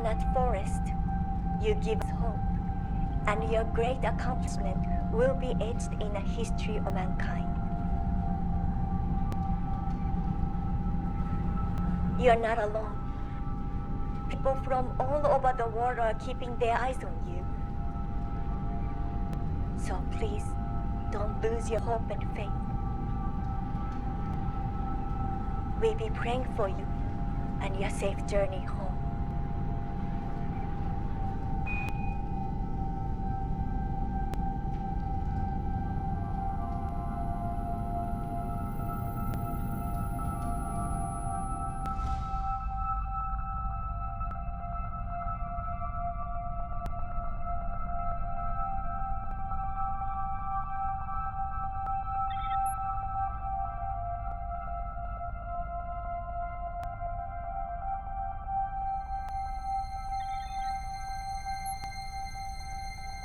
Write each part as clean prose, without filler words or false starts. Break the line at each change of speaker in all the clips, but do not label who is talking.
astronaut Forrest, you give us hope, and your great accomplishment will be etched in the history of mankind. You're not alone. People from all over the world are keeping their eyes on you. So please, don't lose your hope and faith. We'll be praying for you and your safe journey home.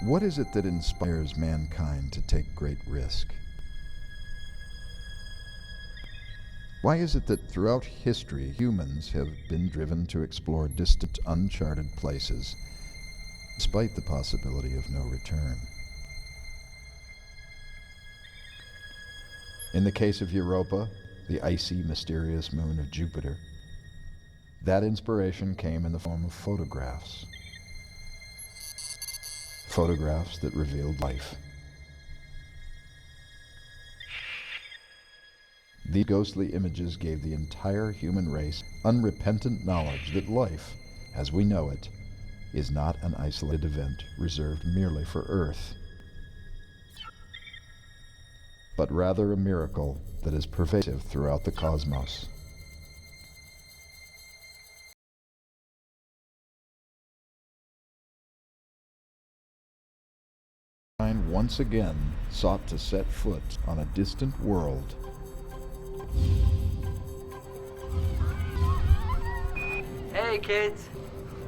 What is it that inspires mankind to take great risk? Why is it that throughout history humans have been driven to explore distant, uncharted places, despite the possibility of no return? In the case of Europa, the icy, mysterious moon of Jupiter, that inspiration came in the form of photographs. Photographs that revealed life. These ghostly images gave the entire human race unrepentant knowledge that life, as we know it, is not an isolated event reserved merely for Earth, but rather a miracle that is pervasive throughout the cosmos. Once again sought to set foot on a distant world.
Hey kids!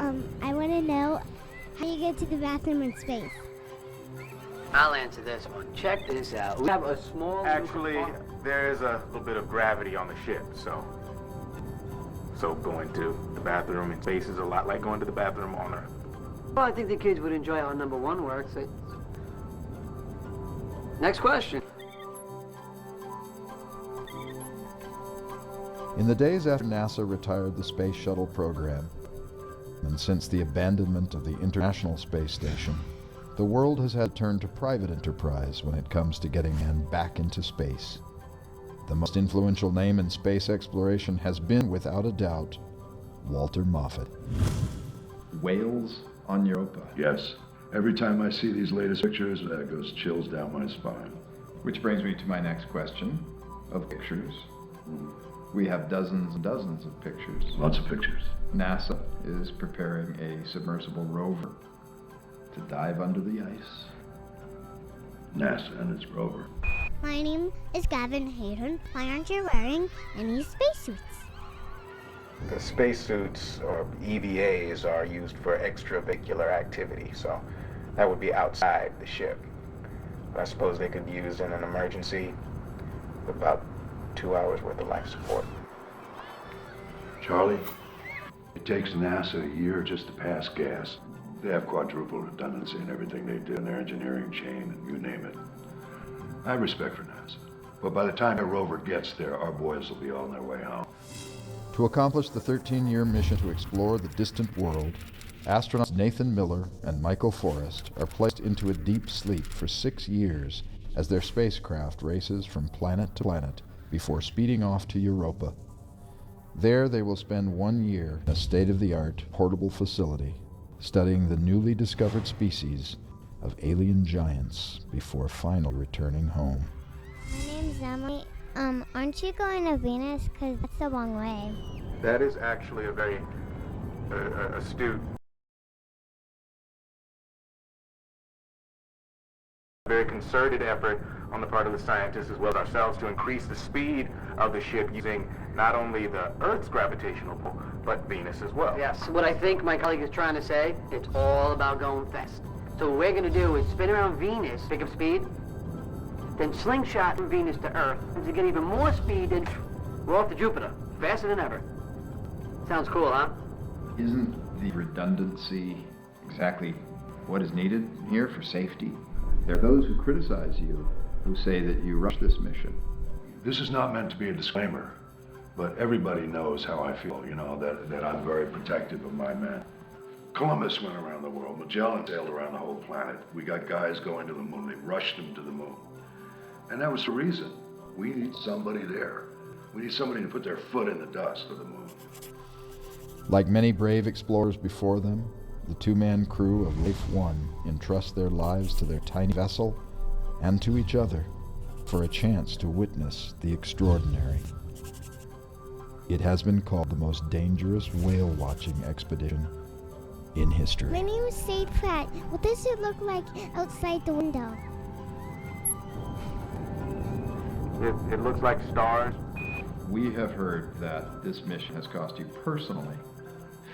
I want to know how you get to the bathroom in space.
I'll answer this one. Check this out. We have a small...
Actually, there is a little bit of gravity on the ship, so going to the bathroom in space is a lot like going to the bathroom on Earth.
Well, I think the kids would enjoy how number one works. Next question.
In the days after NASA retired the Space Shuttle program, and since the abandonment of the International Space Station, the world has had to turn to private enterprise when it comes to getting men back into space. The most influential name in space exploration has been, without a doubt, Walter Moffat.
Whales on Europa.
Yes. Every time I see these latest pictures, that goes chills down my spine.
Which brings me to my next question of pictures. We have dozens and dozens of pictures.
Lots of pictures.
NASA is preparing a submersible rover to dive under the ice.
NASA and its rover.
My name is Gavin Hayden. Why aren't you wearing any spacesuits?
The spacesuits, or EVAs, are used for extravehicular activity, so that would be outside the ship. But I suppose they could be used in an emergency with about 2 hours worth of life support.
Charlie, it takes NASA a year just to pass gas. They have quadruple redundancy in everything they do in their engineering chain, and you name it. I have respect for NASA, but by the time a rover gets there, our boys will be on their way home.
To accomplish the 13-year mission to explore the distant world, astronauts Nathan Miller and Michael Forrest are placed into a deep sleep for 6 years as their spacecraft races from planet to planet before speeding off to Europa. There they will spend 1 year in a state-of-the-art portable facility studying the newly discovered species of alien giants before finally returning home.
My name's Emily. Aren't you going to Venus? Because that's the wrong way.
That is actually a very astute, very concerted effort on the part of the scientists as well as ourselves to increase the speed of the ship using not only the Earth's gravitational pull, but Venus as well.
Yes, what I think my colleague is trying to say, it's all about going fast. So what we're going to do is spin around Venus, pick up speed, then slingshot from Venus to Earth to get even more speed, and we're off to Jupiter, faster than ever. Sounds cool, huh?
Isn't the redundancy, exactly what is needed here for safety? There are those who criticize you, who say that you rushed this mission.
This is not meant to be a disclaimer, but everybody knows how I feel, you know, that I'm very protective of my men. Columbus went around the world. Magellan sailed around the whole planet. We got guys going to the moon. They rushed them to the moon. And that was the reason. We need somebody there. We need somebody to put their foot in the dust of the moon.
Like many brave explorers before them, the two-man crew of Life One entrust their lives to their tiny vessel and to each other for a chance to witness the extraordinary. It has been called the most dangerous whale-watching expedition in history.
My name is Sade Pratt. What does it look like outside the window?
It looks like stars.
We have heard that this mission has cost you personally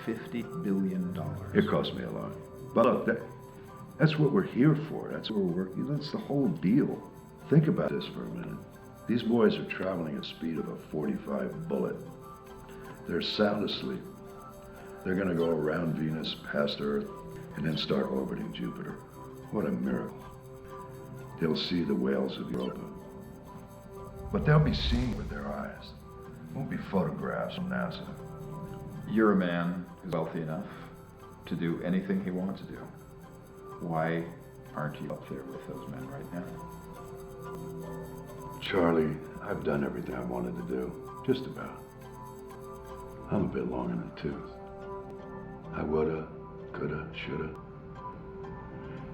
$50 billion.
It cost me a lot. But look, that's what we're here for. That's what we're working. That's the whole deal. Think about this for a minute. These boys are traveling at the speed of a .45 bullet. They're sound asleep. They're going to go around Venus, past Earth, and then start orbiting Jupiter. What a miracle. They'll see the whales of Europa. But they'll be seeing with their eyes. It won't be photographs from NASA.
You're a man who's wealthy enough to do anything he wants to do. Why aren't you up there with those men right now?
Charlie, I've done everything I wanted to do. Just about. I'm a bit long in the tooth. I woulda, coulda, shoulda.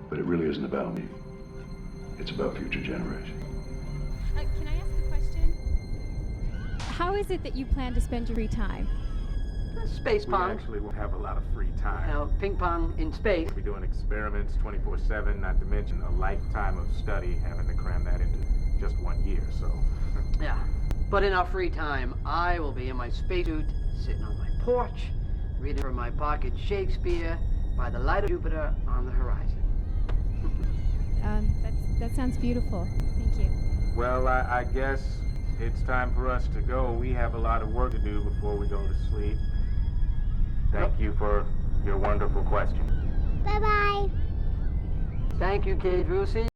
But it really isn't about me. It's about future generations.
Can I ask a question? How is it that you plan to spend your free time?
Space
We
pong.
actually will have a lot of free time.
Now, ping pong in space.
We'll be doing experiments 24/7, not to mention a lifetime of study, having to cram that into just 1 year, so.
Yeah. But in our free time, I will be in my spacesuit, sitting on my porch, reading from my pocket Shakespeare by the light of Jupiter on the horizon.
That sounds beautiful. Thank you.
Well, I guess it's time for us to go. We have a lot of work to do before we go to sleep. Thank you for your wonderful question.
Bye-bye.
Thank you, Kate Rusi.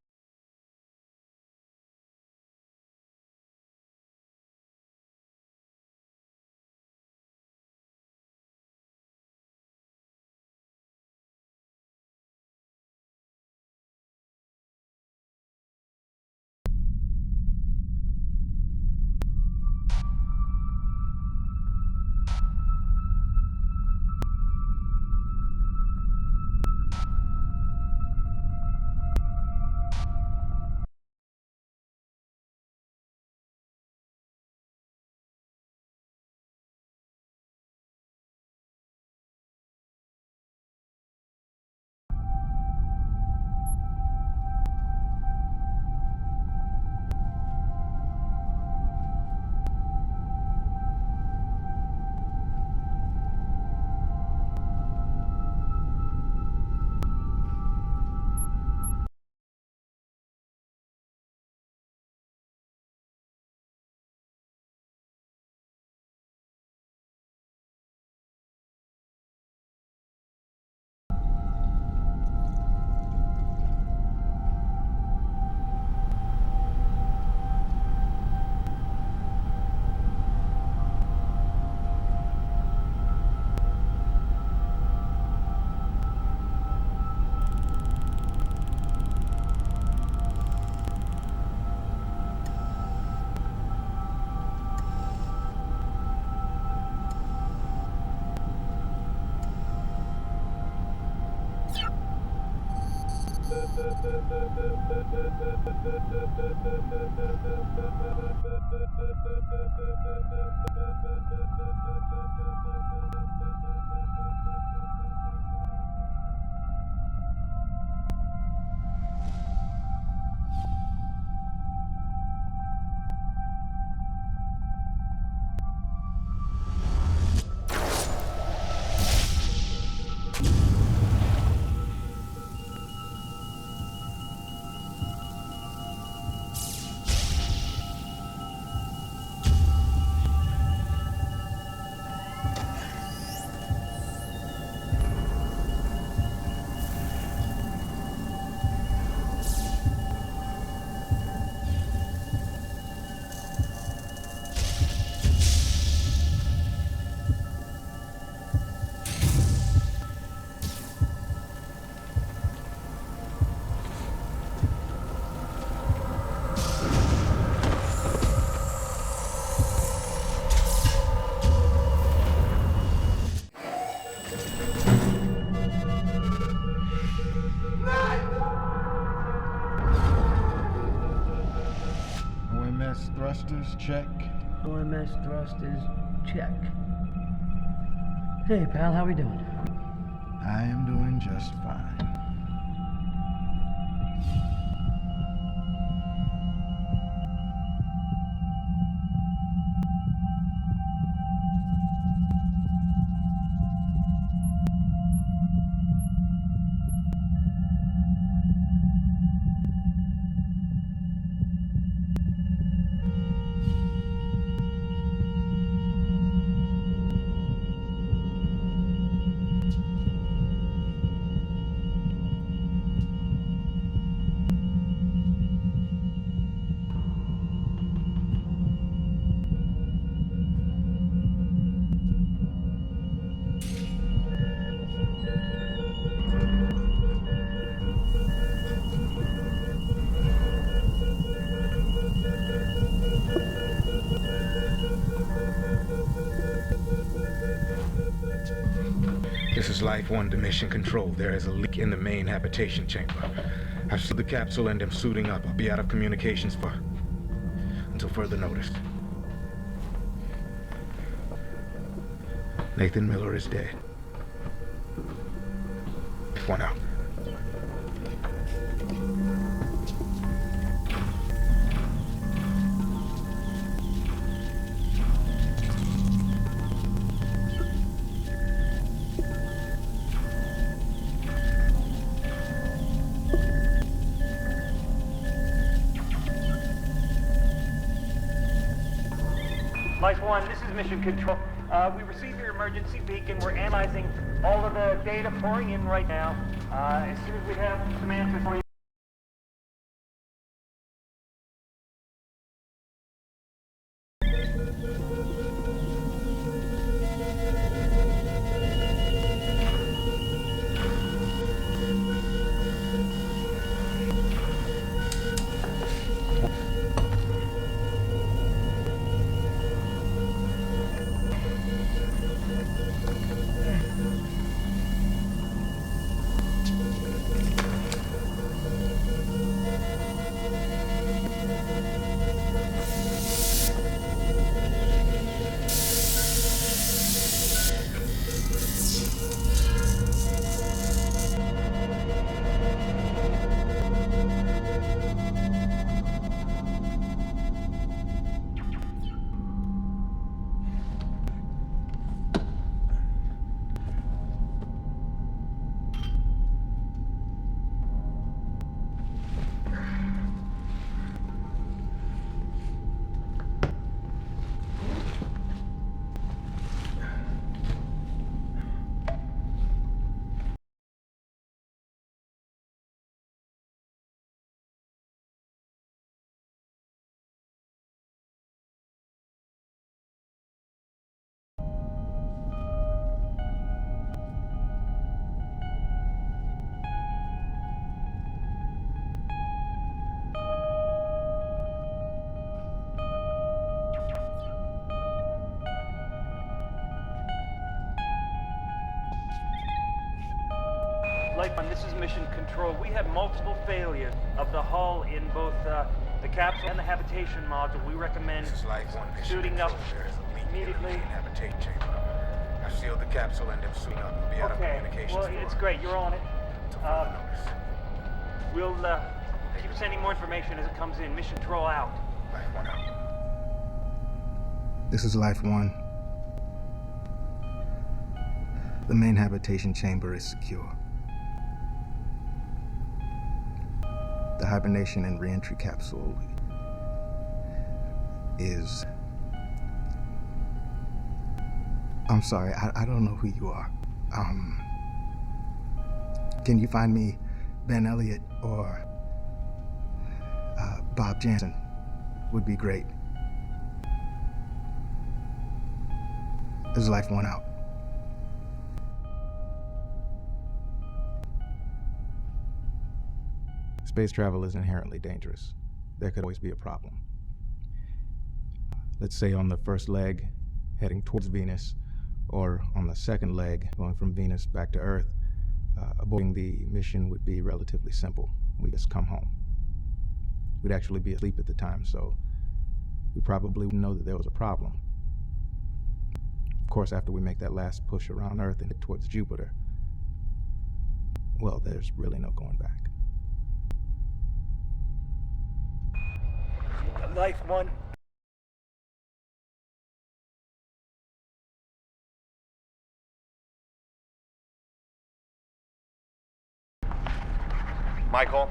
thrusters, check.
OMS thrusters, check. Hey, pal, how we doing?
I am doing just fine.
This is Life 1 to Mission Control. There is a leak in the main habitation chamber. I've sealed the capsule and am suiting up. I'll be out of communications until further notice. Nathan Miller is dead. Life 1 out.
Life 1, this is Mission Control. We received your emergency beacon. We're analyzing all of the data pouring in right now. As soon as we have some answers for you. Life 1, this is Mission Control. We have multiple failures of the hull in both the capsule and the habitation module. We recommend
This is Life 1 Mission
suiting
Control.
up
There is a leak
immediately.
in the main habitation chamber. I've sealed the capsule and am suiting up. I'll be out of
Okay,
communications
well, it's great. You're on it.
until further notice.
We'll keep sending more information as it comes in. Mission Control out.
Life 1 out.
This is Life 1. The main habitation chamber is secure. The hibernation and reentry capsule is... I'm sorry, I don't know who you are. Can you find me Ben Elliott or Bob Jansen? Would be great. This is Life 1 out. Space travel is inherently dangerous. There could always be a problem. Let's say on the first leg, heading towards Venus, or on the second leg, going from Venus back to Earth, aborting the mission would be relatively simple. We just come home. We'd actually be asleep at the time, so we probably wouldn't know that there was a problem. Of course, after we make that last push around Earth and towards Jupiter, well, there's really no going back.
Life one.
Michael?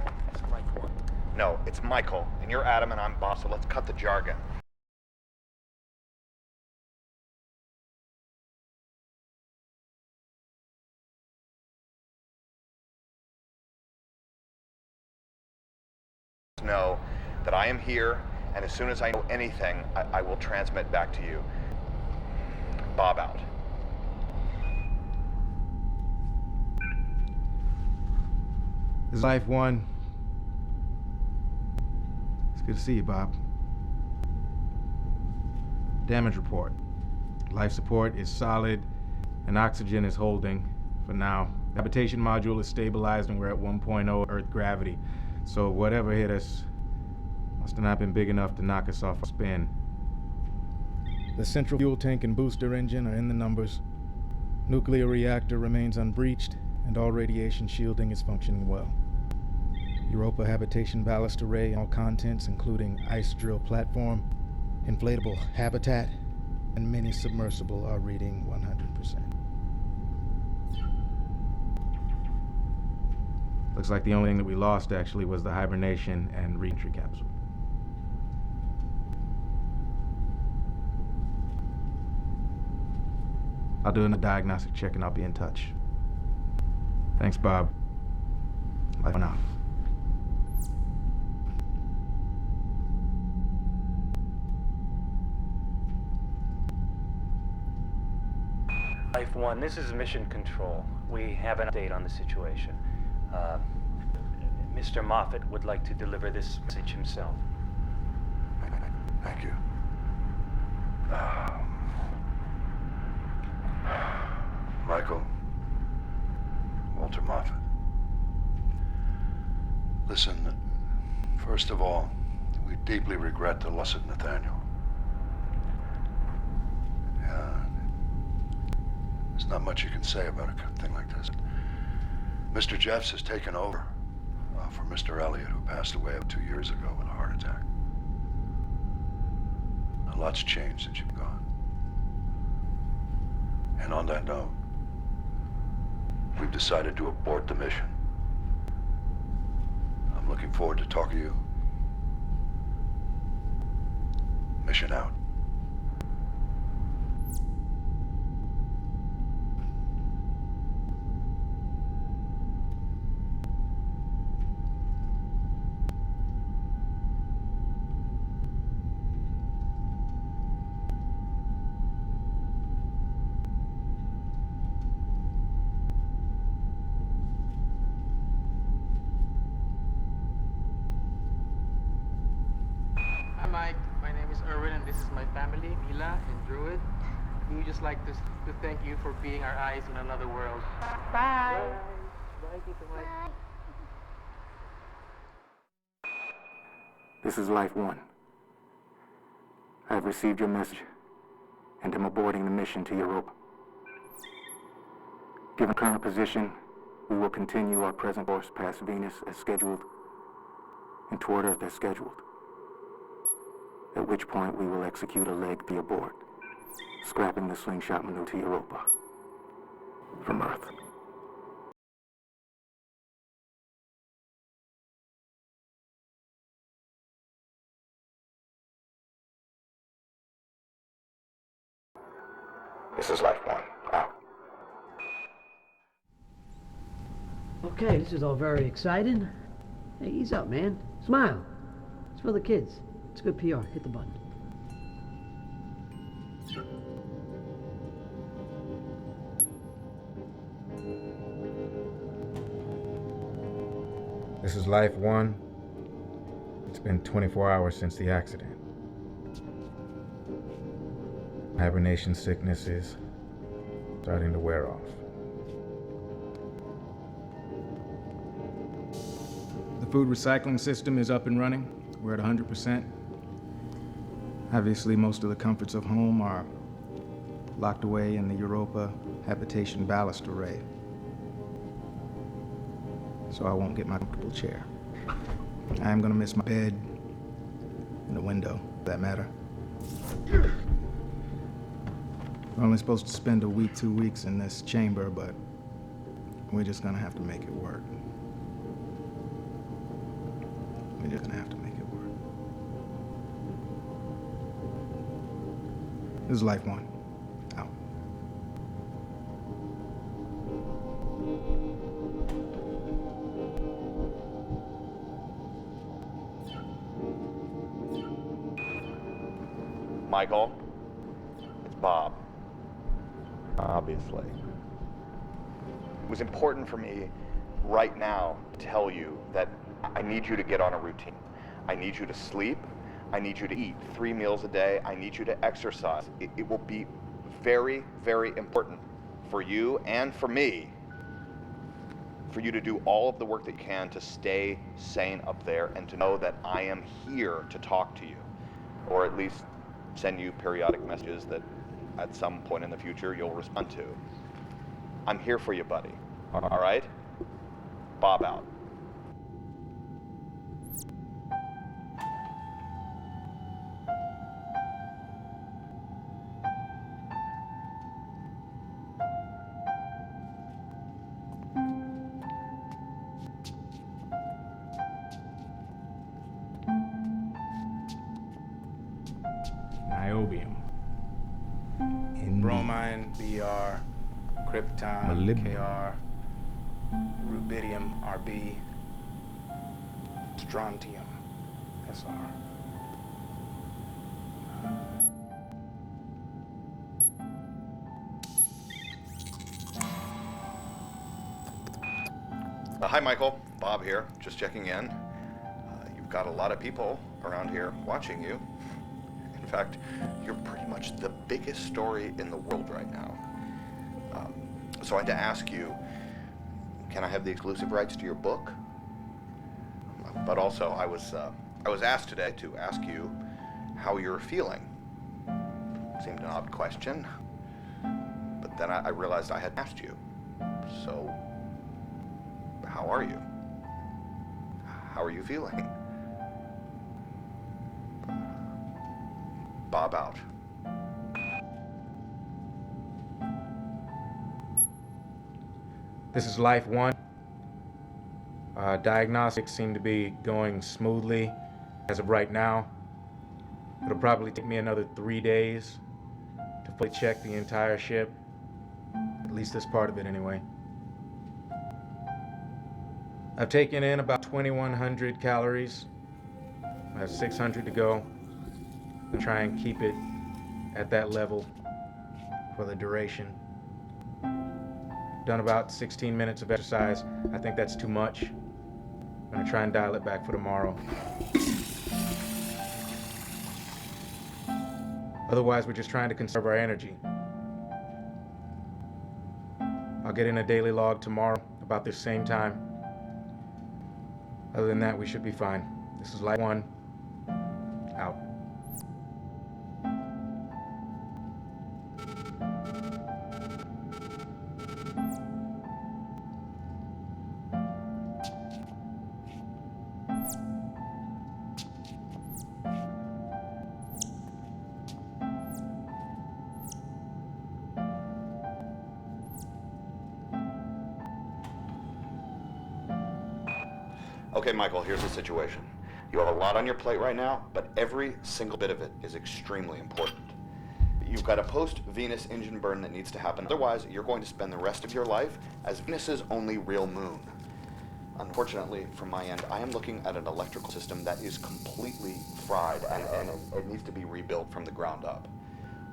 No, it's Michael, and you're Adam and I'm Bob, so let's cut the jargon. Know that I am here, and as soon as I know anything, I will transmit back to you. Bob out.
This is Life One. It's good to see you, Bob. Damage report. Life support is solid, and oxygen is holding for now. The habitation module is stabilized, and we're at 1.0 Earth gravity. So whatever hit us must have not been big enough to knock us off our spin. The central fuel tank and booster engine are in the numbers. Nuclear reactor remains unbreached, and all radiation shielding is functioning well. Europa habitation ballast array and all contents, including ice drill platform, inflatable habitat, and mini submersible, are reading 100%. Looks like the only thing that we lost actually was the hibernation and re-entry capsule. I'll do a diagnostic check and I'll be in touch. Thanks, Bob. Bye for now.
Life one, this is Mission Control. We have an update on the situation. Mr. Moffat would like to deliver this message himself.
Thank you. Michael, Walter Moffat. Listen, first of all, we deeply regret the loss of Nathaniel. There's not much you can say about a thing like this. Mr. Jeffs has taken over for Mr. Elliott, who passed away 2 years ago with a heart attack. A lot's changed since you've gone. And on that note, we've decided to abort the mission. I'm looking forward to talking to you. Mission out.
Mike, my name is Erwin and this is my family, Mila and Druid. We would just like to thank you for being our eyes in another world. Bye! Bye, Tito Mike.
This is Life One. I have received your message and am aborting the mission to Europa. Given current position, we will continue our present course past Venus as scheduled and toward Earth as scheduled. At which point we will execute a leg the abort, scrapping the slingshot maneuver to Europa from Earth.
This is Life One. Out.
Okay, this is all very exciting. Hey, ease up, man. Smile. It's for the kids. It's good PR. Hit the button.
This is Life One. It's been 24 hours since the accident. Hibernation sickness is starting to wear off. The food recycling system is up and running. We're at 100%. Obviously, most of the comforts of home are locked away in the Europa habitation ballast array. So I won't get my comfortable chair. I am gonna miss my bed and the window, for that matter. We're only supposed to spend a week, 2 weeks in this chamber, but we're just gonna have to make it work. We're just gonna have to make it work. This is Life One. Out.
Michael, it's Bob. Obviously. It was important for me right now to tell you that I need you to get on a routine. I need you to sleep. I need you to eat 3 meals a day. I need you to exercise. It will be very, very important for you and for me for you to do all of the work that you can to stay sane up there and to know that I am here to talk to you, or at least send you periodic messages that at some point in the future you'll respond to. I'm here for you, buddy. All right? Bob out.
Niobium.
Bromine, Br, krypton, Kr, rubidium, Rb, strontium, Sr.
Hi, Michael. Bob here, just checking in. You've got a lot of people around here watching you. In fact, you're pretty much the biggest story in the world right now. So I had to ask you, can I have the exclusive rights to your book? But also, I was asked today to ask you how you're feeling. Seemed an odd question, but then I realized I had asked you. So, how are you? How are you feeling? Bob out.
This is Life One. Diagnostics seem to be going smoothly as of right now. It'll probably take me another 3 days to fully check the entire ship, at least this part of it anyway. I've taken in about 2,100 calories. I have 600 to go. I'm try and keep it at that level for the duration. Done about 16 minutes of exercise. I think that's too much. I'm gonna try and dial it back for tomorrow. Otherwise, we're just trying to conserve our energy. I'll get in a daily log tomorrow about this same time. Other than that, we should be fine. This is Life One. Out.
Okay, Michael, here's the situation. You have a lot on your plate right now, but every single bit of it is extremely important. You've got a post-Venus engine burn that needs to happen. Otherwise, you're going to spend the rest of your life as Venus's only real moon. Unfortunately, from my end, I am looking at an electrical system that is completely fried and it needs to be rebuilt from the ground up.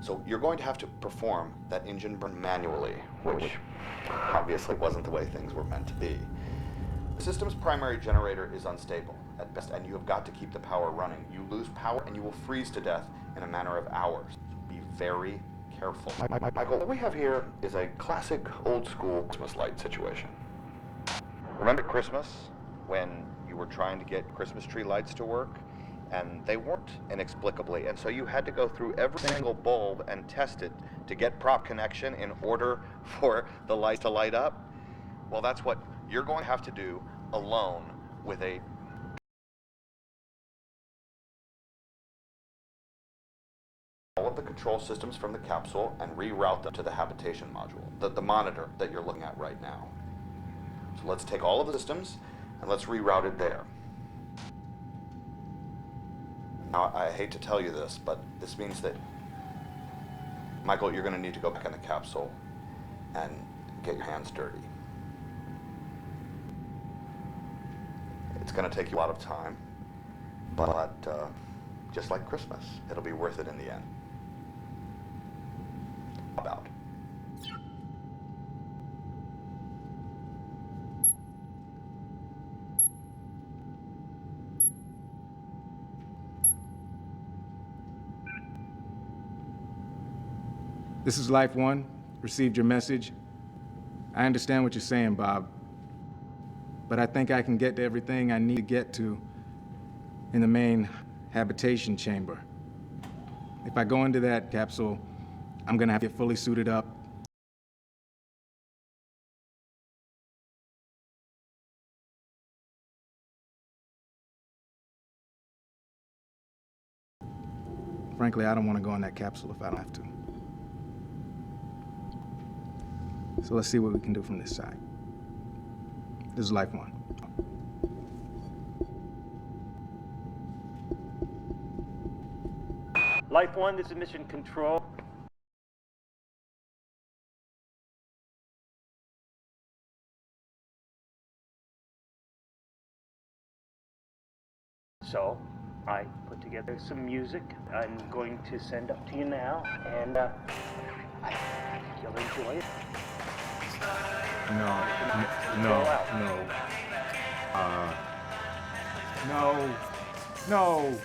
So you're going to have to perform that engine burn manually, which obviously wasn't the way things were meant to be. The system's primary generator is unstable at best, and you have got to keep the power running. You lose power and you will freeze to death in a matter of hours. Be very careful. Michael, what we have here is a classic old-school Christmas light situation. Remember Christmas, when you were trying to get Christmas tree lights to work, and they weren't inexplicably. And so you had to go through every single bulb and test it to get prop connection in order for the light to light up. Well, that's what you're going to have to do alone with all of the control systems from the capsule and reroute them to the habitation module, the monitor that you're looking at right now. So let's take all of the systems and let's reroute it there. Now, I hate to tell you this, but this means that, Michael, you're going to need to go back in the capsule and get your hands dirty. It's going to take you a lot of time, but just like Christmas, it'll be worth it in the end. About.
This is Life One. Received your message. I understand what you're saying, Bob. But I think I can get to everything I need to get to in the main habitation chamber. If I go into that capsule, I'm gonna have to get fully suited up. Frankly, I don't want to go in that capsule if I don't have to. So let's see what we can do from this side. This is Life One.
Life One, this is Mission Control. So, I put together some music I'm going to send up to you now, and I think you'll enjoy it.
No.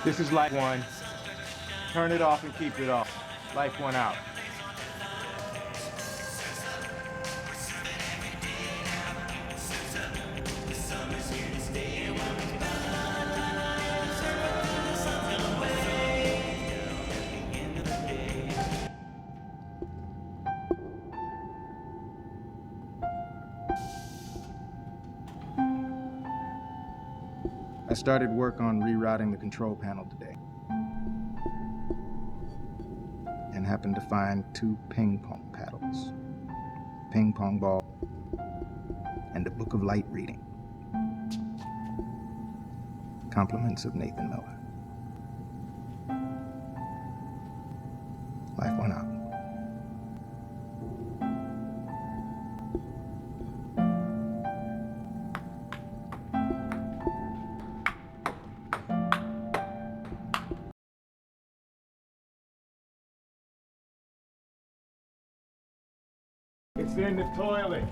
This is Life One. Turn it off and keep it off. Life One out. I started work on rerouting the control panel today, and happened to find 2 ping pong paddles, ping pong ball, and a book of light reading. Compliments of Nathan Miller. Life One out. It's in the toilet.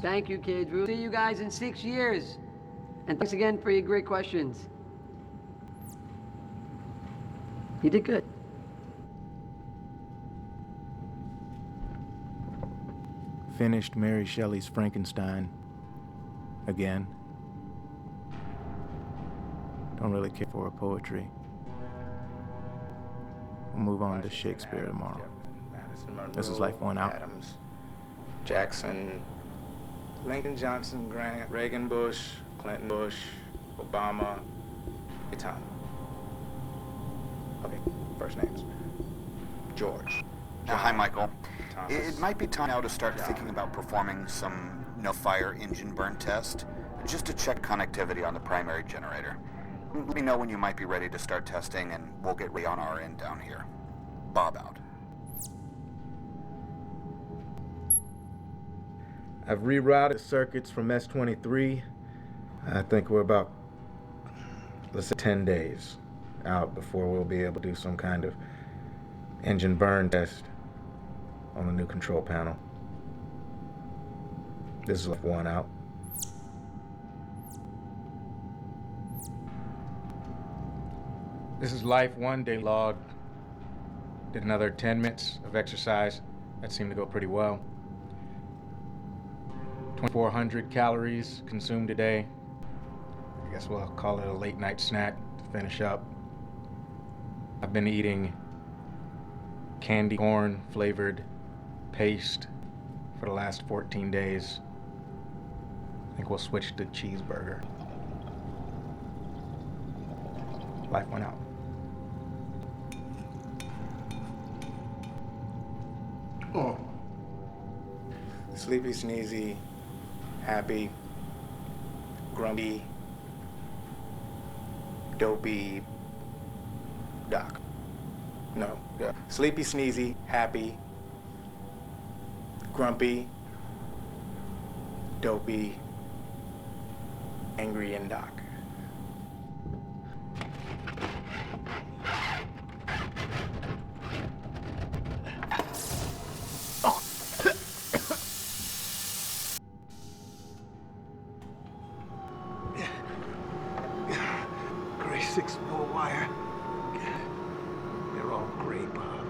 Thank you, kids. We'll see you guys in 6 years. And thanks again for your great questions. You did good.
Finished Mary Shelley's Frankenstein. Again. Don't really care for her poetry. We'll move on to Shakespeare tomorrow. This is Life One Out.
Adams, Jackson, Lincoln, Johnson, Grant, Reagan, Bush, Clinton, Bush, Obama, Tom. Okay, first names. George.
Hi, Michael.
Thomas.
It might be time now to start thinking about performing some no-fire engine burn test, just to check connectivity on the primary generator. Let me know when you might be ready to start testing, and we'll get ready on our end down here. Bob out.
I've rerouted circuits from S23. I think we're about, let's say, 10 days out before we'll be able to do some kind of engine burn test on the new control panel. This is Life One Out. This is Life One Day Log. Did another 10 minutes of exercise. That seemed to go pretty well. 2,400 calories consumed today. I guess we'll call it a late night snack to finish up. I've been eating candy corn flavored paste for the last 14 days. I think we'll switch to cheeseburger. Life One Out.
Oh. Sleepy, sneezy, happy, grumpy, dopey, doc. No, yeah. Sleepy, sneezy, happy, grumpy, dopey, angry, and doc.
Gray 6-ball wire. They're all gray, Bob.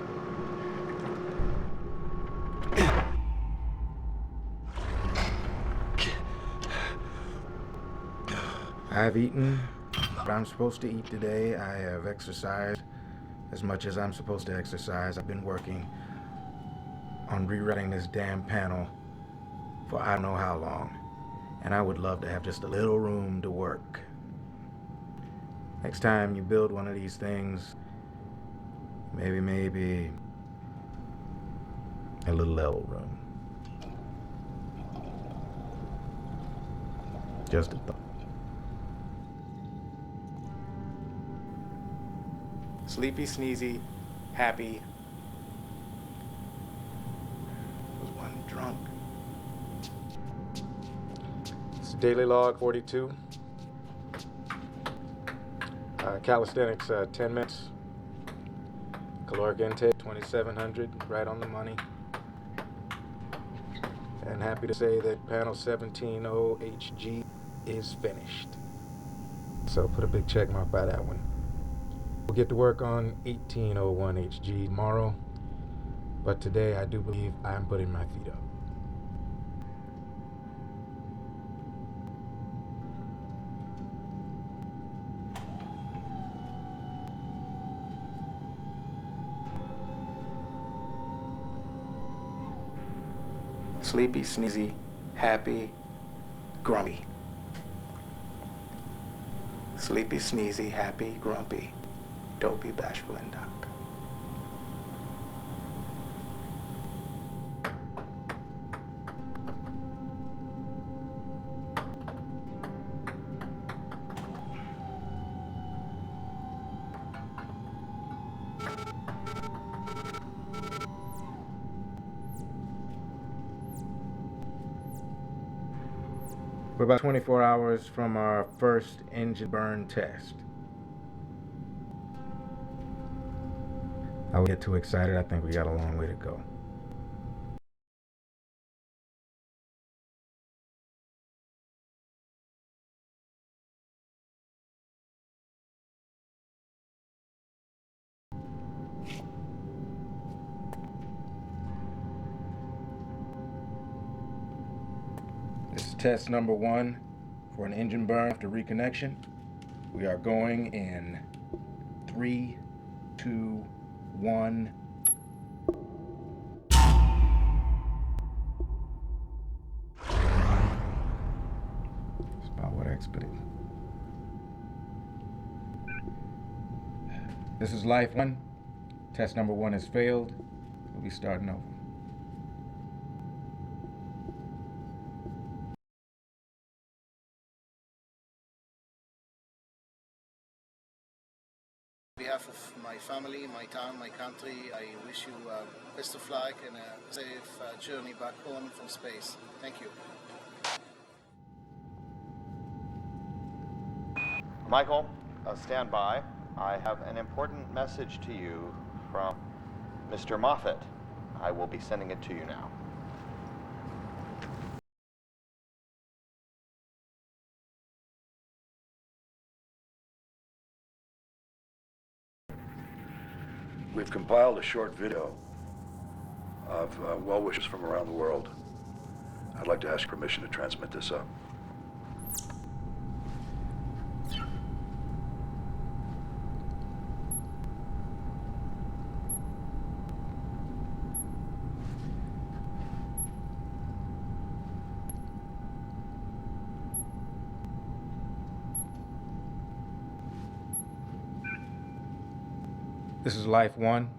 I've eaten what I'm supposed to eat today. I have exercised as much as I'm supposed to exercise. I've been working on rewriting this damn panel for I don't know how long. And I would love to have just a little room to work. Next time you build one of these things, maybe a little elbow room. Just a thought.
Sleepy, sneezy, happy. Was one drunk.
It's Daily Log 42. Calisthenics, 10 minutes. Caloric intake, 2,700, right on the money. And happy to say that panel 17.0HG is finished. So put a big check mark by that one. We'll get to work on 18.01HG tomorrow, but today I do believe I'm putting my feet up.
Sleepy, sneezy, happy, grumpy. Sleepy, sneezy, happy, grumpy, dopey, bashful, and doc.
We're about 24 hours from our first engine burn test. I would get too excited. I think we got a long way to go. This is test number 1 for an engine burn after reconnection. We are going in 3, 2, 1. That's about what I expected. This is life 1. Test number 1 has failed. We'll be starting over.
On behalf of my family, my town, my country, I wish you best of luck and a safe journey back home from space. Thank you.
Michael, stand by. I have an important message to you from Mr. Moffat. I will be sending it to you now.
We've compiled a short video of well wishes from around the world. I'd like to ask permission to transmit this up.
This is life 1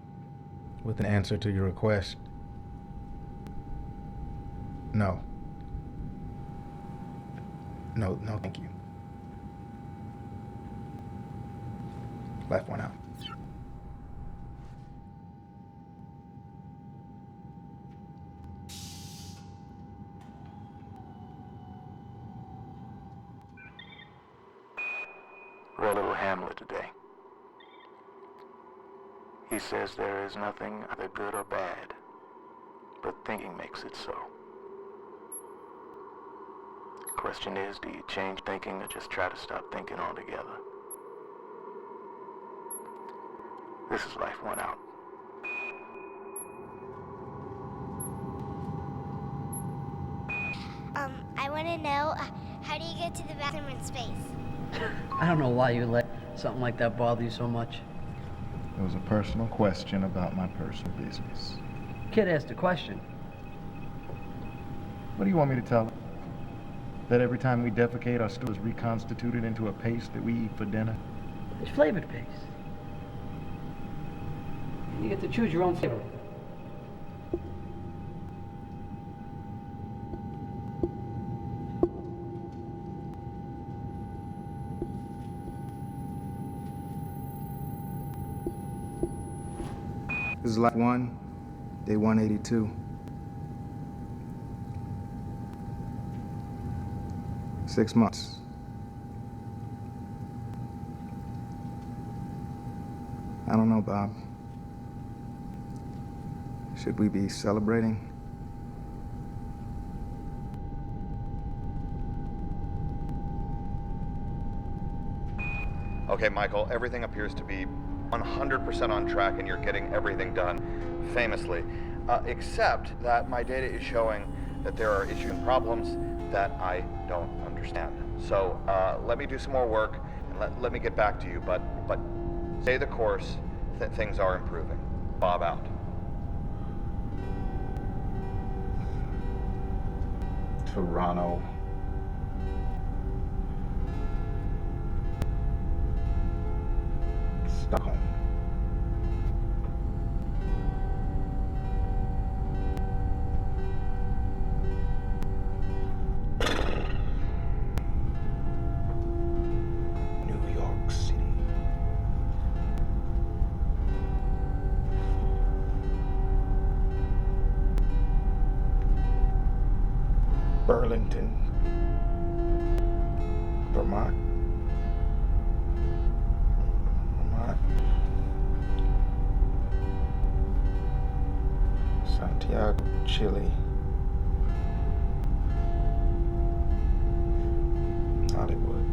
with an answer to your request. No. No, thank you. Life 1 out.
We're a little Hamlet today. He says there is nothing either good or bad, but thinking makes it so. The question is, do you change thinking or just try to stop thinking altogether? This is life 1 out.
I want to know, how do you get to the bathroom in space?
I don't know why you let something like that bother you so much.
It was a personal question about my personal business.
Kid asked a question.
What do you want me to tell her? That every time we defecate, our stool is reconstituted into a paste that we eat for dinner?
It's flavored paste. You get to choose your own flavor.
This is life 1, day 182. 6 months. I don't know, Bob. Should we be celebrating?
Okay, Michael, everything appears to be 100% on track and you're getting everything done famously, except that my data is showing that there are issues and problems that I don't understand. So let me do some more work and let me get back to you, but stay the course, things are improving. Bob out.
Toronto. Stockholm. New York City. Burlington, Vermont. Santiago, Chile. Hollywood.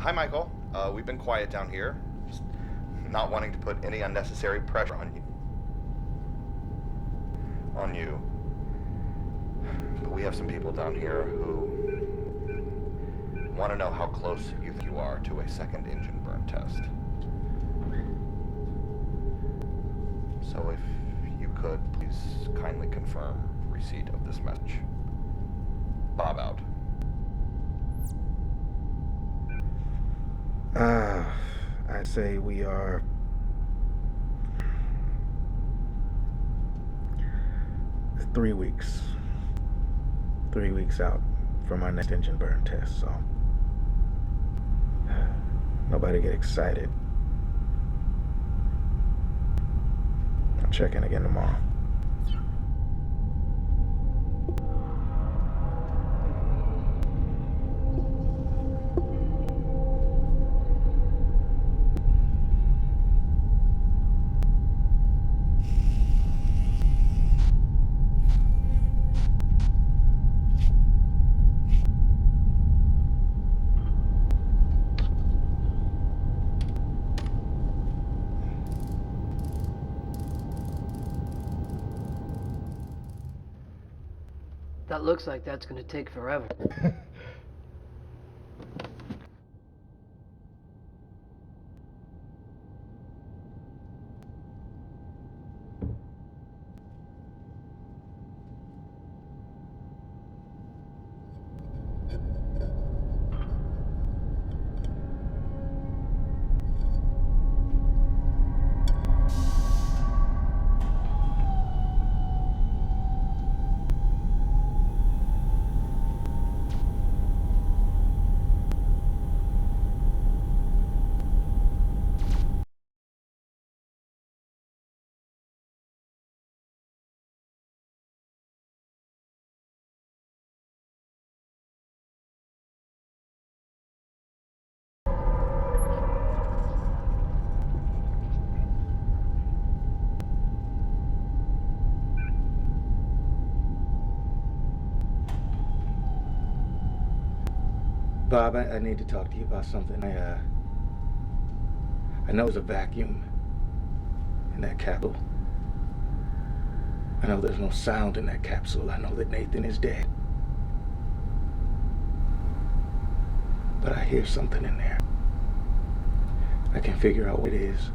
Hi, Michael. We've been quiet down here. Just not wanting to put any unnecessary pressure on you. But we have some people down here who want to know how close you think you are to a second engine burn test. So if you could, please kindly confirm receipt of this message. Bob out.
I'd say we are 3 weeks. 3 weeks out from our next engine burn test, so nobody get excited. I'll check in again tomorrow.
That looks like that's gonna take forever.
Bob, I need to talk to you about something. I know there's a vacuum in that capsule. I know there's no sound in that capsule. I know that Nathan is dead. But I hear something in there. I can figure out what it is.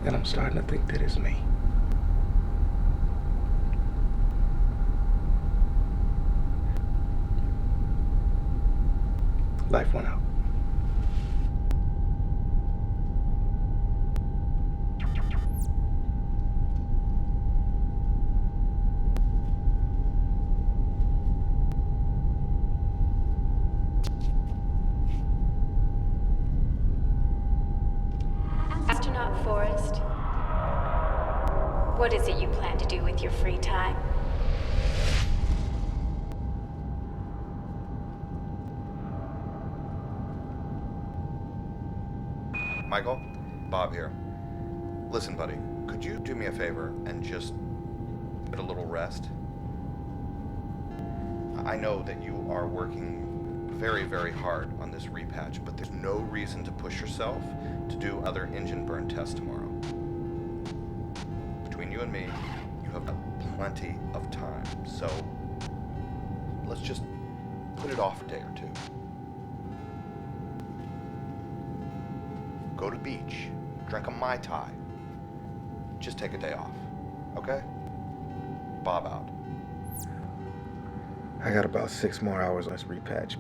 And I'm starting to think that it's me. Life went out.
Astronaut Forrest, what is it you plan to do with your free time?
Michael? Bob here. Listen, buddy, could you do me a favor and just get a little rest? I know that you are working very, very hard on this repatch, but there's no reason to push yourself to do other engine burn tests tomorrow. Between you and me, you have plenty of time, so let's just put it off a day or two. Go to the beach, drink a Mai Tai. Just take a day off, okay? Bob out.
I got about 6 more hours on this repatch.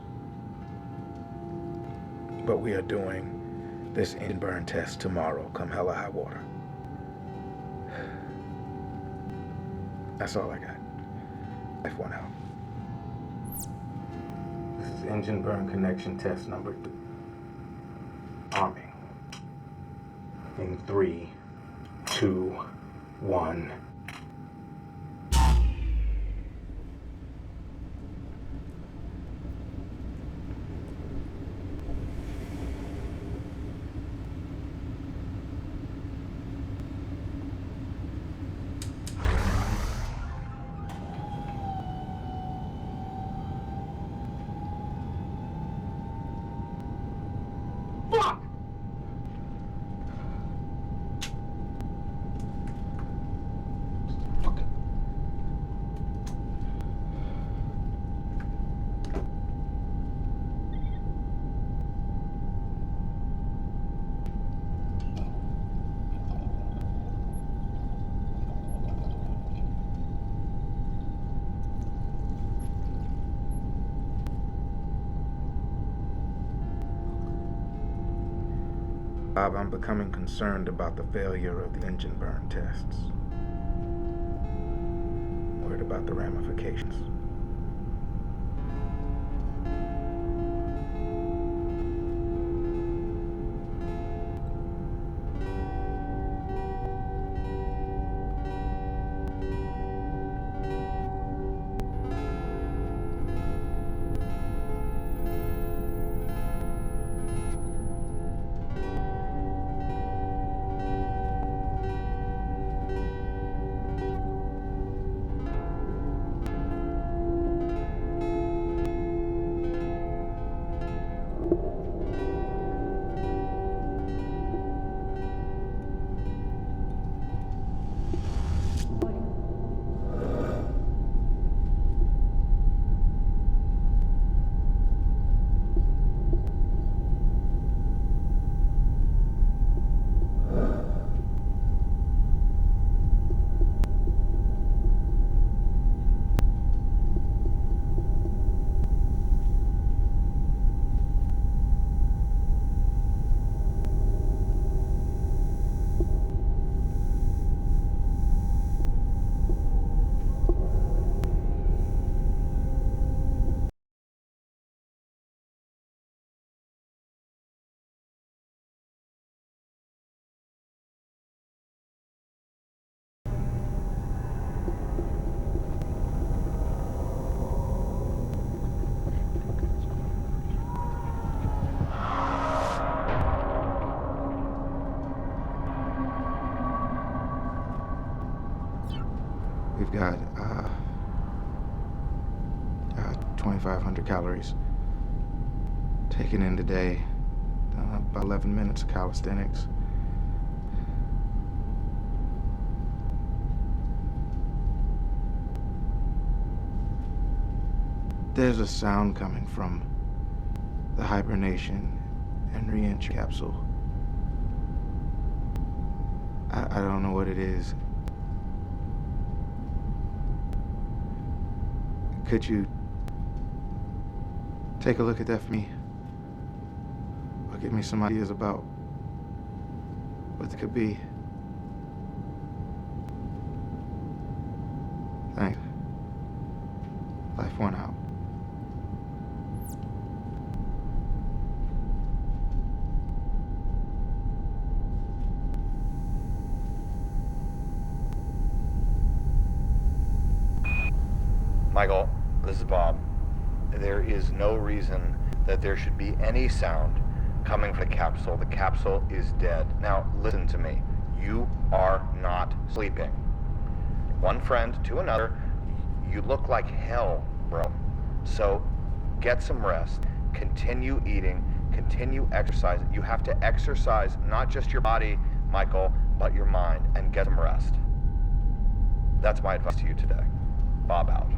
But we are doing this engine burn test tomorrow, come hell or high water. That's all I got. Life went out. This is engine burn connection test number 3. Arming. In 3, 2, 1.
Bob, I'm becoming concerned about the failure of the engine burn tests. Worried about the ramifications. We've got 2,500 calories taken in today. About 11 minutes of calisthenics. There's a sound coming from the hibernation and re-entry capsule. I don't know what it is. Could you take a look at that for me? Or give me some ideas about what it could be? Thanks. Life one out.
Michael, this is Bob. There is no reason that there should be any sound coming from the capsule. The capsule is dead. Now, listen to me. You are not sleeping. One friend to another, you look like hell, bro. So, get some rest. Continue eating. Continue exercising. You have to exercise not just your body, Michael, but your mind, and get some rest. That's my advice to you today. Bob out.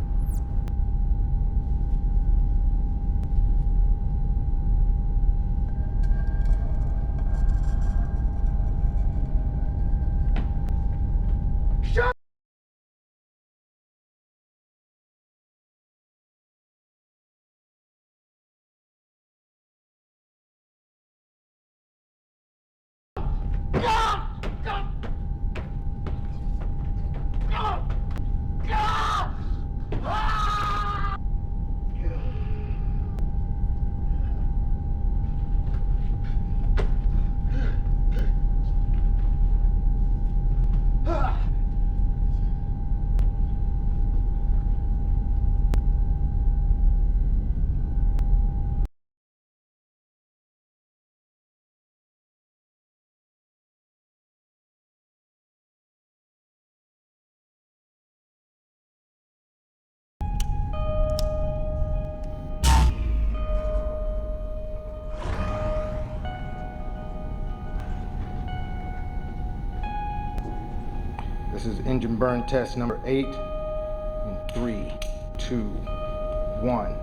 This is engine burn test number 8 in 3, 2, 1.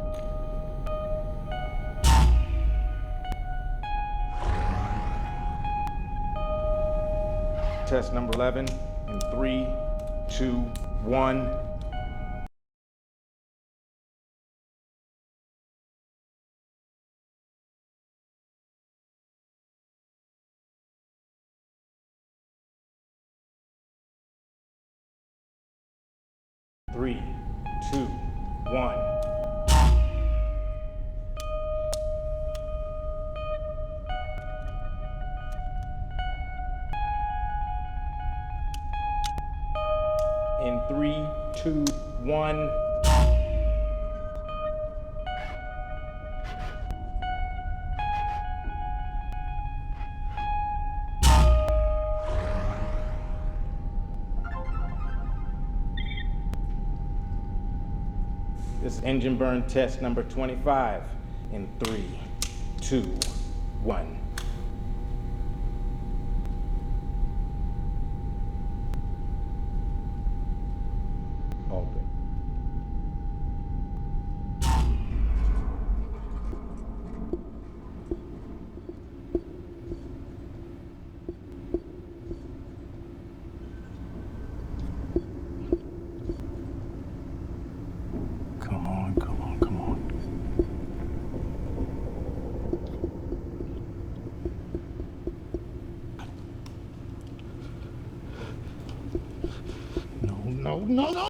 Test number 11 in 3, 2, 1. 3, 2, 1. In 3, 2, 1. This is engine burn test number 25 in 3, 2, 1. Open.
Come on, come on, come on. No, no, no, no!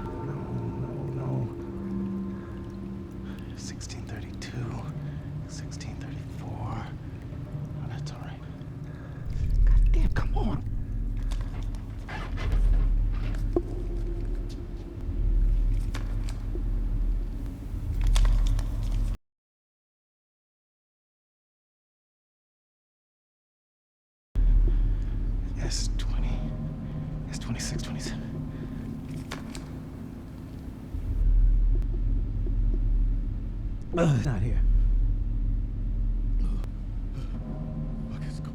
No, no, no. 1632, 1634. Oh, that's all right. God damn, come on. S20, S26, 27. It's not here. Fuck, it's cold.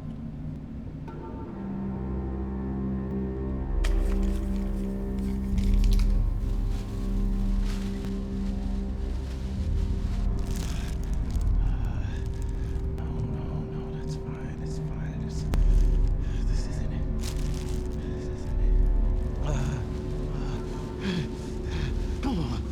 No, that's fine. It's fine. This isn't it. This isn't it. Come on.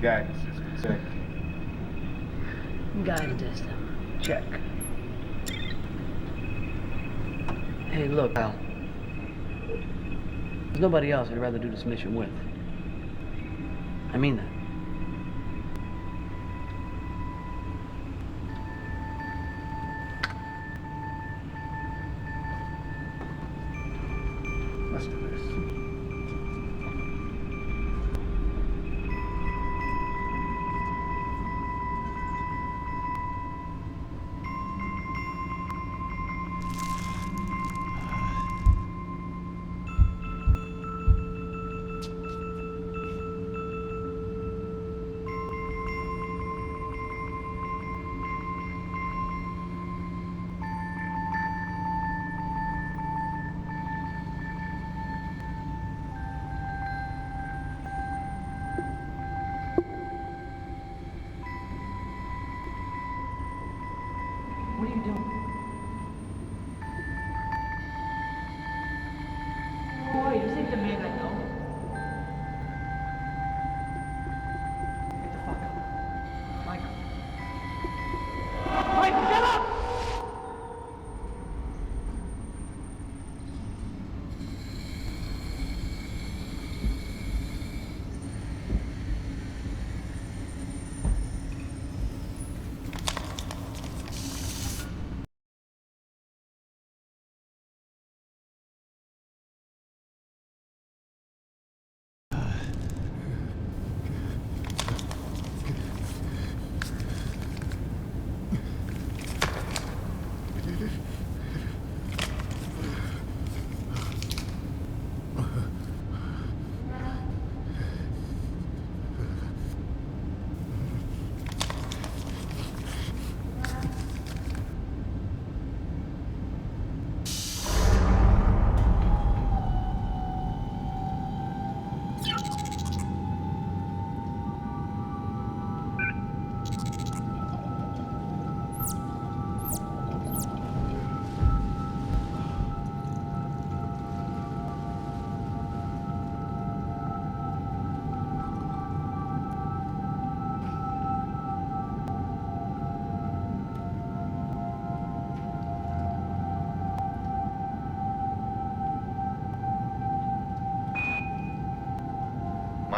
Guidance system check.
Guidance system. Check. Hey, look, pal. There's nobody else I'd rather do this mission with. I mean that.
Let's do this.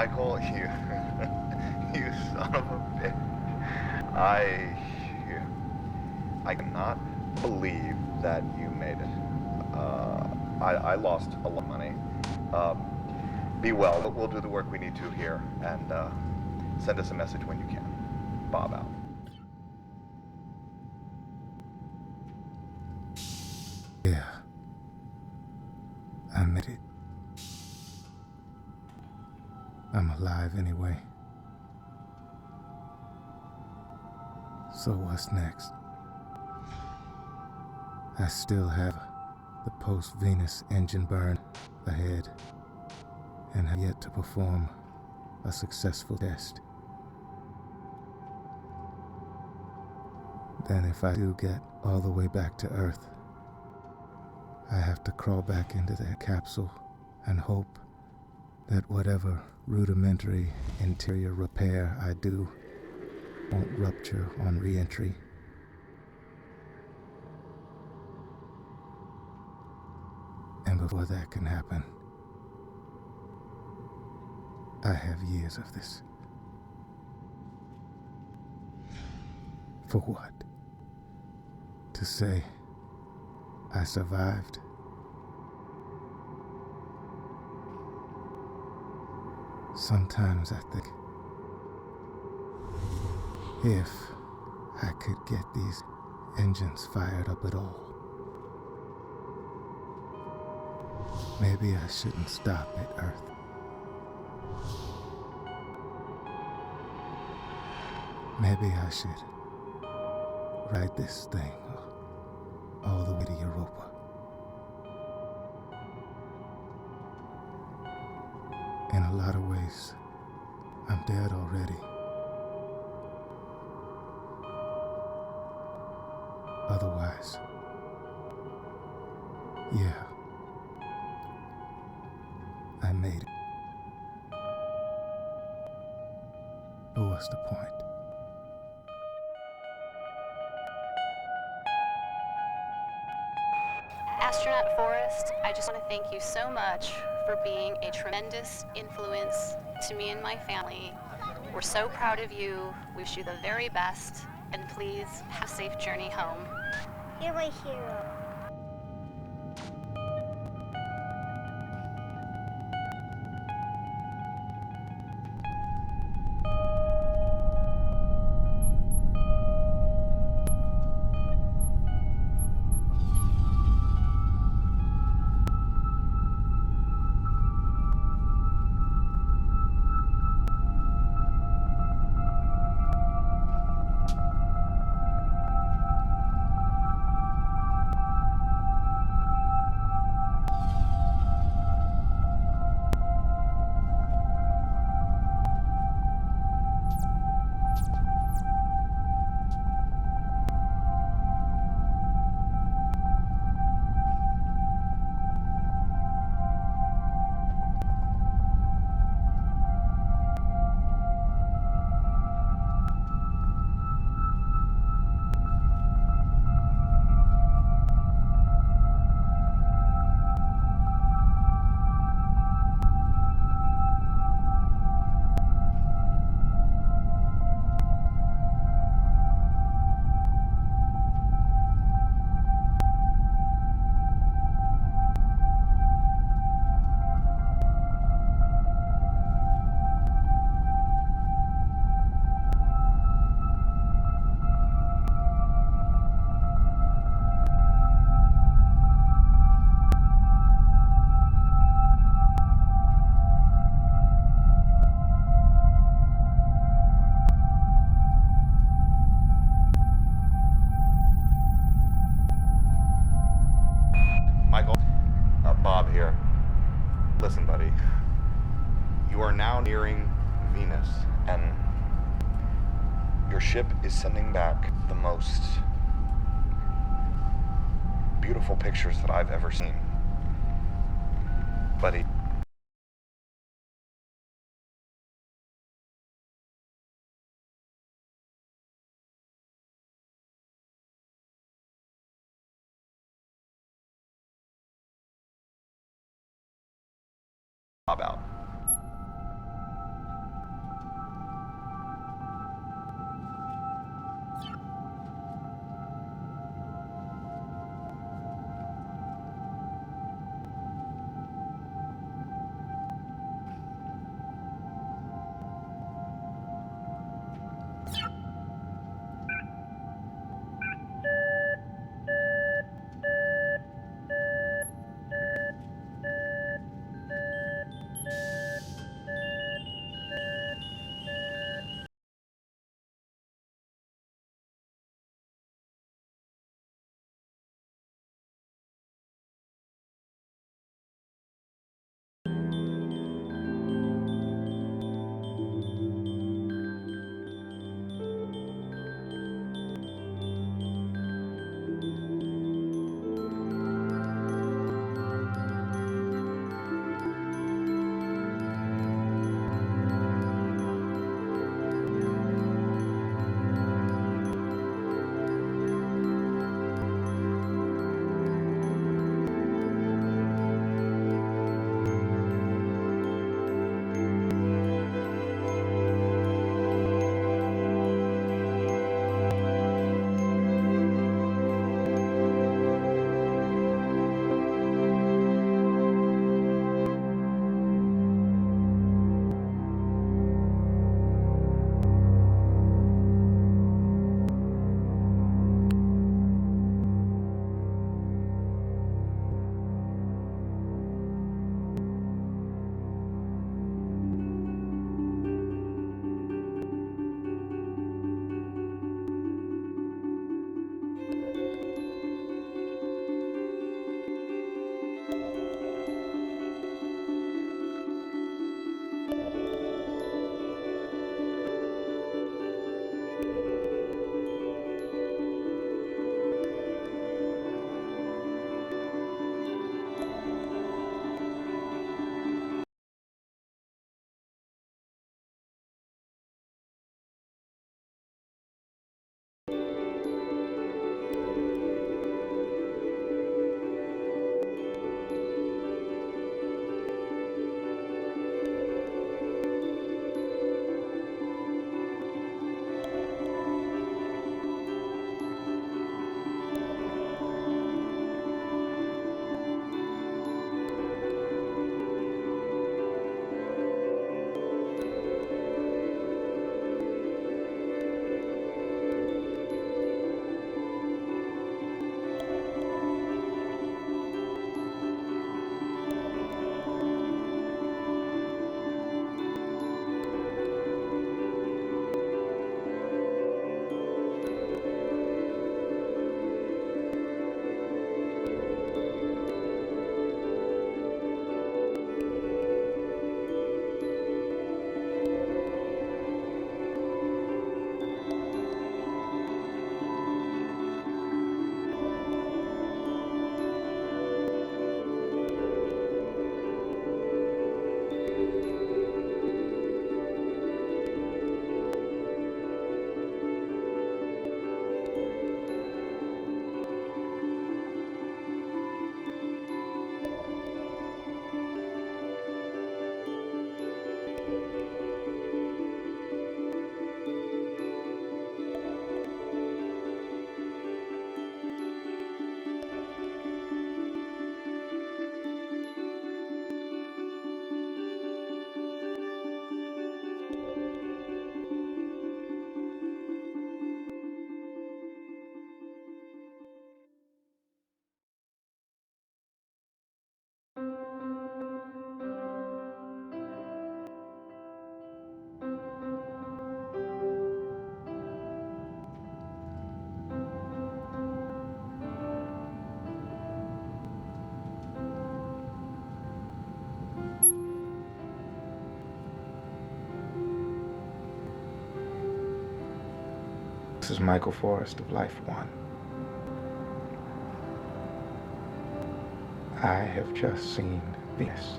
Michael, you, you son of a bitch. I cannot believe that you made it. I lost a lot of money. Be well. We'll do the work we need to here, and send us a message when you can. Bob out.
Yeah. I made it. I'm alive anyway. So what's next? I still have the post-Venus engine burn ahead, and have yet to perform a successful test. Then if I do get all the way back to Earth, I have to crawl back into that capsule and hope that whatever rudimentary interior repair I do won't rupture on re-entry. And before that can happen, I have years of this. For what? To say I survived? Sometimes I think, if I could get these engines fired up at all, maybe I shouldn't stop at Earth. Maybe I should ride this thing all the way to Europa. In a lot of ways, I'm dead already. Otherwise, yeah, I made it. But what's the point?
Astronaut Forrest, I just want to thank you so much for being a tremendous influence to me and my family. We're so proud of you. We wish you the very best, and please have a safe journey home.
You're my hero.
Michael, Bob here. Listen, buddy. You are now nearing Venus, and your ship is sending back the most beautiful pictures that I've ever seen. Buddy. Bob out.
This is Michael Forrest of Life One. I have just seen Venus.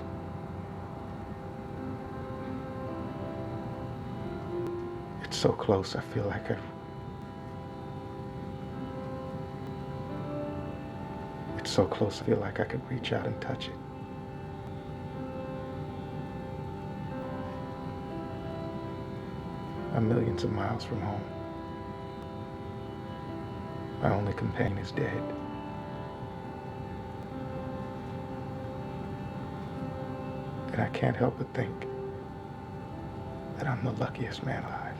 It's so close, I feel like It's so close, I feel like I could reach out and touch it. I'm millions of miles from home. My only companion is dead. And I can't help but think that I'm the luckiest man alive.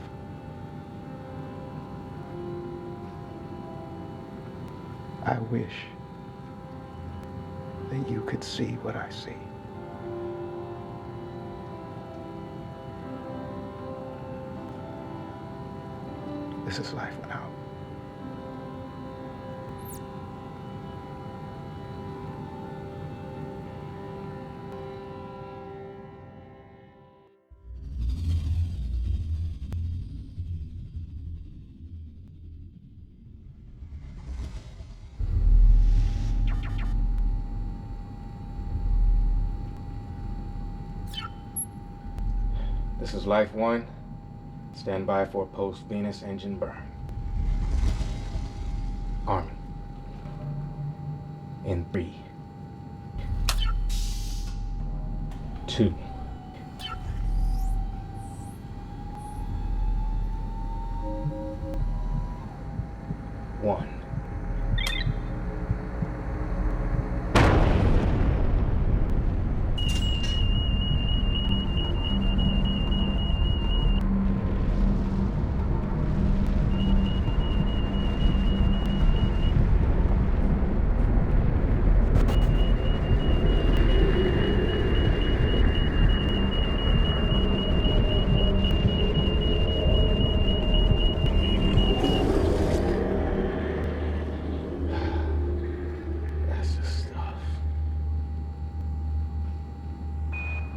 I wish that you could see what I see. This is Life One Out. This is Life One. Stand by for a post-Venus engine burn. Armin. In 3, 2, 1.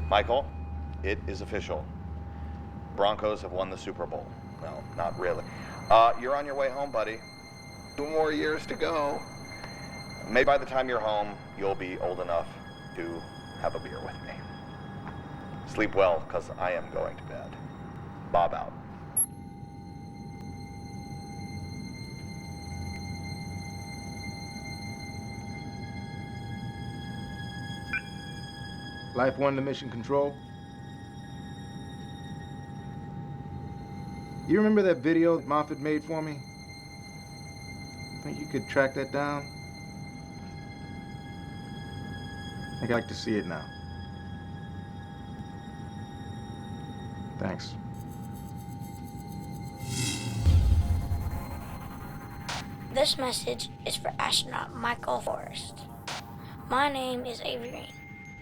Michael, it is official. Broncos have won the Super Bowl. No, not really. You're on your way home, buddy. 2 more years to go. Maybe by the time you're home, you'll be old enough to have a beer with me. Sleep well, because I am going to bed. Bob out.
Life One to Mission Control. You remember that video that Moffat made for me? Think you could track that down? I'd like to see it now. Thanks.
This message is for astronaut Michael Forrest. My name is Avery.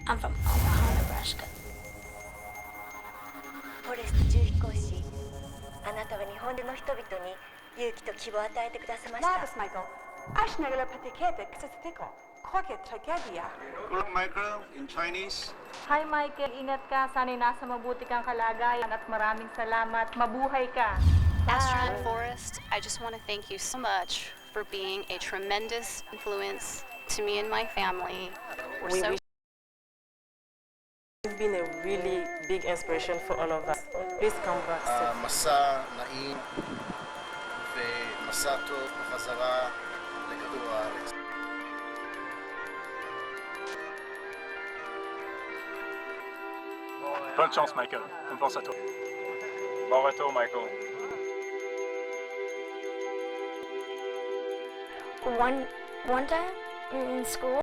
I'm from Omaha, Nebraska.
フォレスト宇宙飛行士、あなたは日本中の人々に勇気と希望を与えてくださいました。
Labas, Michael. Ashnagala patikete ksatiko. Koke tragedia.
Hello, Michael, in Chinese.
Hi, Michael. Ingat ka. Sana'y nasa mabuti kang kalagayan at maraming salamat. Mabuhay ka.
Astronaut Forrest, I just want to thank you so much for being a tremendous influence to me and my family.
You've been a really big inspiration for all of us. Please come back.
מסע נעים ומסע טוב בחזרה לכדור הארץ.
Bonne chance, Michael. On pense à toi. Bon retour, Michael.
One time in school,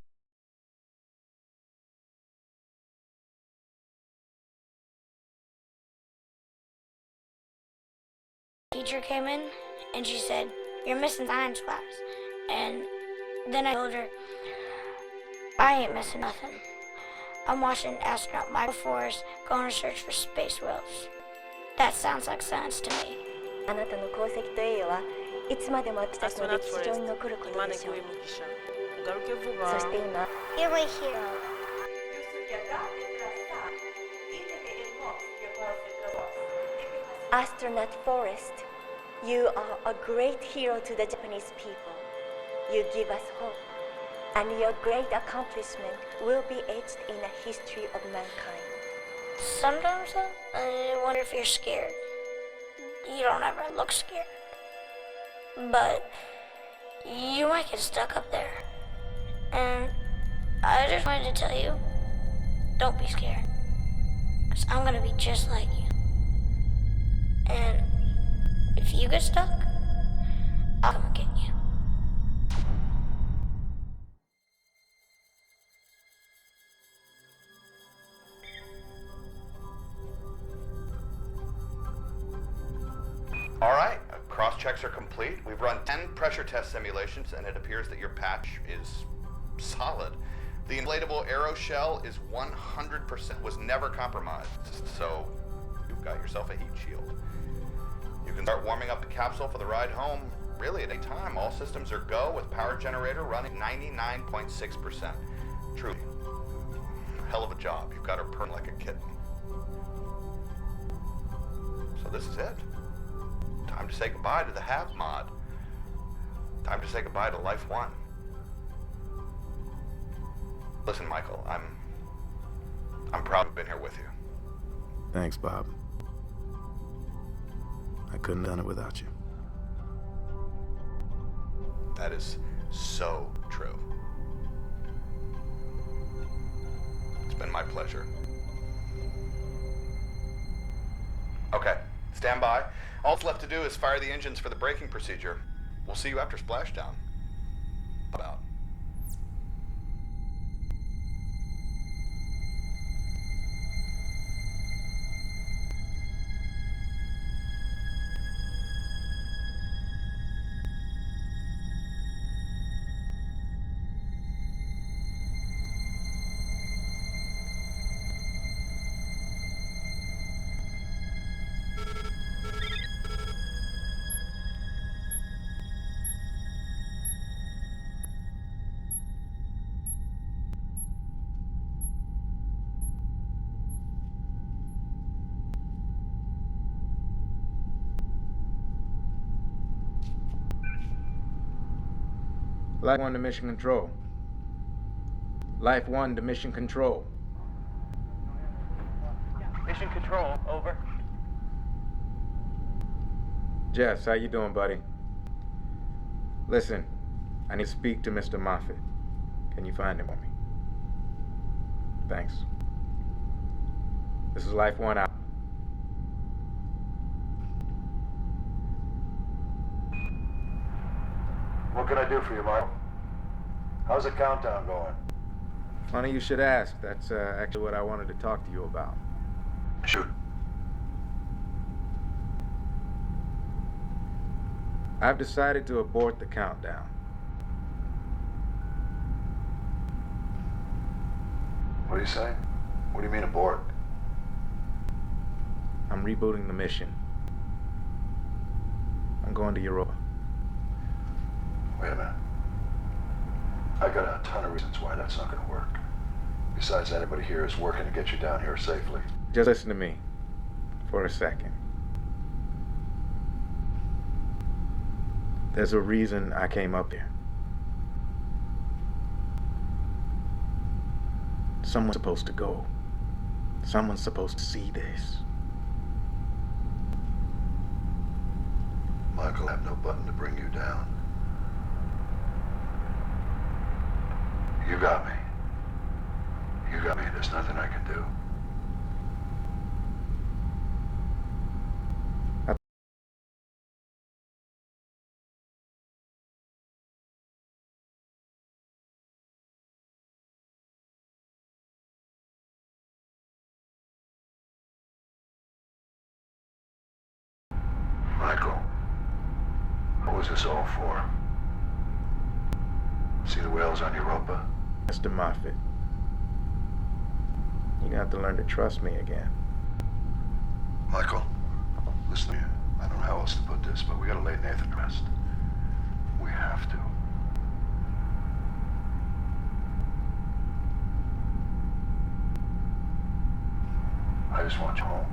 teacher came in and she said, "You're missing science class." And then I told her, "I ain't missing nothing. I'm watching astronaut Michael Forrest go on a search for space whales." That sounds like science to me.
あなたの功績と栄誉はいつまでも私たちの歴史上に残ることでしょう。そして今、
You're my hero.
Astronaut Forrest, You are a great hero to the Japanese people. You give us hope, and your great accomplishment will be etched in the history of mankind.
Sometimes I wonder if you're scared. You don't ever look scared. But you might get stuck up there. And I just wanted to tell you, don't be scared. Because I'm going to be just like you. And if you get stuck, I'll come get you.
All right, cross-checks are complete. We've run 10 pressure test simulations, and it appears that your patch is solid. The inflatable aero shell is 100%, was never compromised, so you've got yourself a heat shield. You can start warming up the capsule for the ride home really at any time. All systems are go with power generator running 99.6%. Truly, hell of a job. You've got her purring like a kitten. So this is it. Time to say goodbye to the Have mod. Time to say goodbye to Life 1. Listen, Michael, I'm proud to have been here with you.
Thanks, Bob. I couldn't have done it without you.
That is so true. It's been my pleasure. Okay, stand by. All that's left to do is fire the engines for the braking procedure. We'll see you after splashdown. About.
Life 1 to mission control. Life 1 to mission control.
Mission control, over.
Jess, how you doing, buddy? Listen, I need to speak to Mr. Moffat. Can you find him for me? Thanks. This is Life 1 out.
What can I do for you, Michael? How's the countdown going?
Funny you should ask. That's actually what I wanted to talk to you about.
Shoot.
I've decided to abort the countdown.
What are you saying? What do you mean abort?
I'm rebooting the mission. I'm going to Europa.
Wait a minute. I got a ton of reasons why that's not going to work. Besides, anybody here is working to get you down here safely.
Just listen to me for a second. There's a reason I came up here. Someone's supposed to go. Someone's supposed to see this.
Michael, I have no button to bring you down. You got me. You got me. There's nothing I can do. Michael, what was this all for? See the whales on Europa?
Mr. Moffat, you got to learn to trust me again.
Michael, listen to me. I don't know how else to put this, but we gotta lay Nathan to rest. We have to. I just want you home.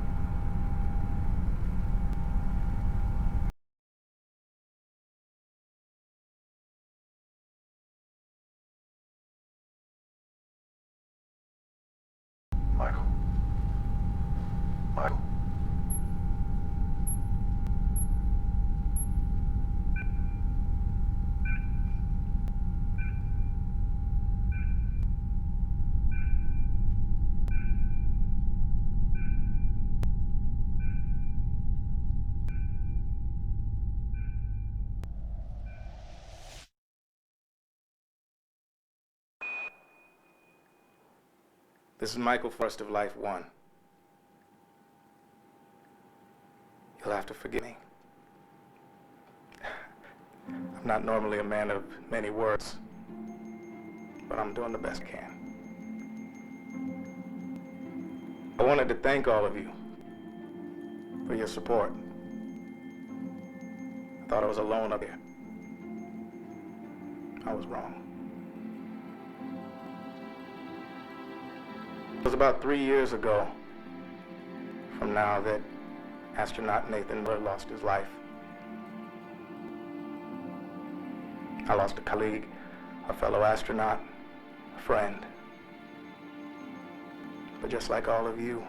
This is Michael Forrest of Life 1. You'll have to forgive me. I'm not normally a man of many words, but I'm doing the best I can. I wanted to thank all of you for your support. I thought I was alone up here. I was wrong. It was about 3 years ago from now that astronaut Nathan Miller lost his life. I lost a colleague, a fellow astronaut, a friend. But just like all of you,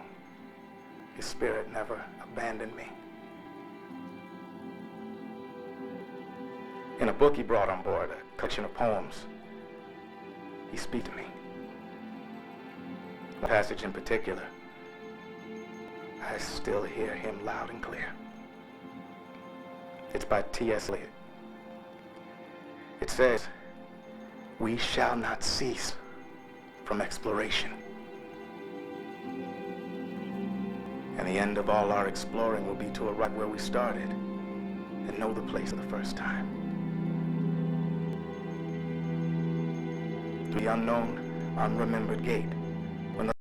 his spirit never abandoned me. In a book he brought on board, a collection of poems, he speaks to me. A passage in particular, I still hear him loud and clear. It's by T.S. Eliot. It says, "We shall not cease from exploration. And the end of all our exploring will be to arrive where we started and know the place for the first time. To the unknown, unremembered gate, when the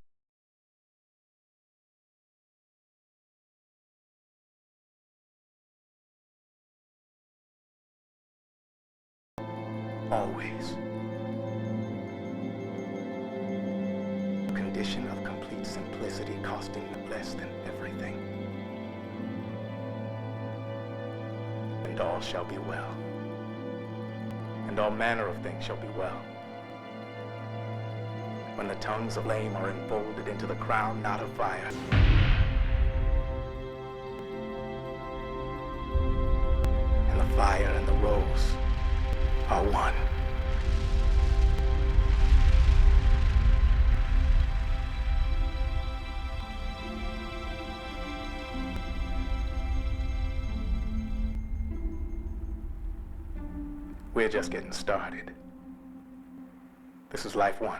always. A condition of complete simplicity costing less than everything. And all shall be well. And all manner of things shall be well. When the tongues of flame are enfolded into the crown, not of fire. And the fire and the rose are one. We're just getting started. This is Life 1.